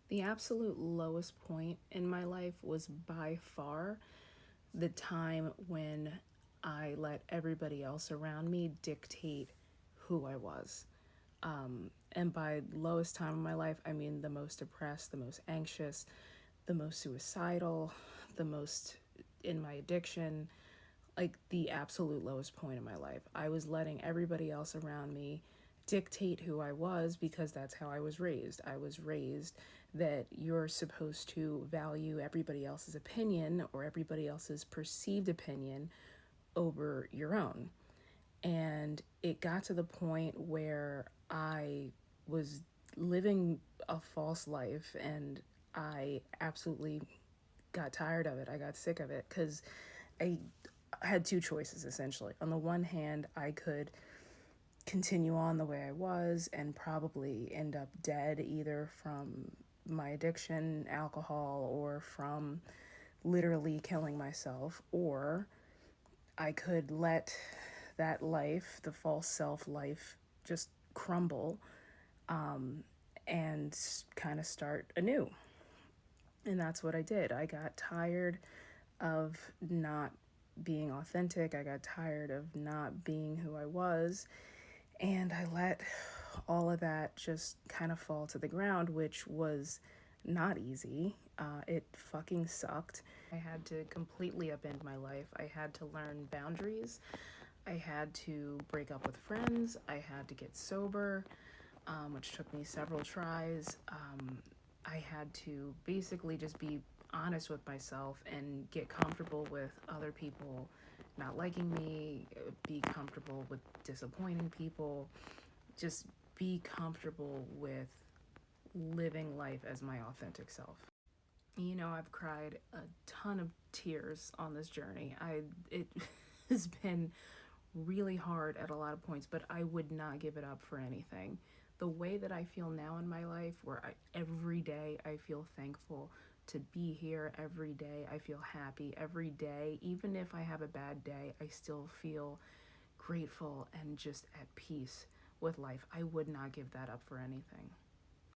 The absolute lowest point in my life was by far the time when I let everybody else around me dictate who I was. And by lowest time in my life, I mean the most depressed, the most anxious, the most suicidal, the most in my addiction, like the absolute lowest point in my life. I was letting everybody else around me dictate who I was because that's how I was raised. I was raised that you're supposed to value everybody else's opinion or everybody else's perceived opinion over your own. And it got to the point where I was living a false life and I absolutely got tired of it. I got sick of it because I had two choices essentially. On the one hand, I could continue on the way I was and probably end up dead either from my addiction, alcohol, or from literally killing myself, or I could let that life, the false self life, just crumble and kind of start anew. And that's what I did. I got tired of not being authentic. I got tired of not being who I was. And I let all of that just kind of fall to the ground, which was not easy. It fucking sucked. I had to completely upend my life. I had to learn boundaries. I had to break up with friends. I had to get sober, which took me several tries. I had to basically just be honest with myself and get comfortable with other people not liking me, be comfortable with disappointing people, just be comfortable with living life as my authentic self. You know, I've cried a ton of tears on this journey. It has been really hard at a lot of points, but I would not give it up for anything. The way that I feel now in my life, where every day I feel thankful to be here, every day I feel happy, every day, even if I have a bad day, I still feel grateful and just at peace with life. I would not give that up for anything.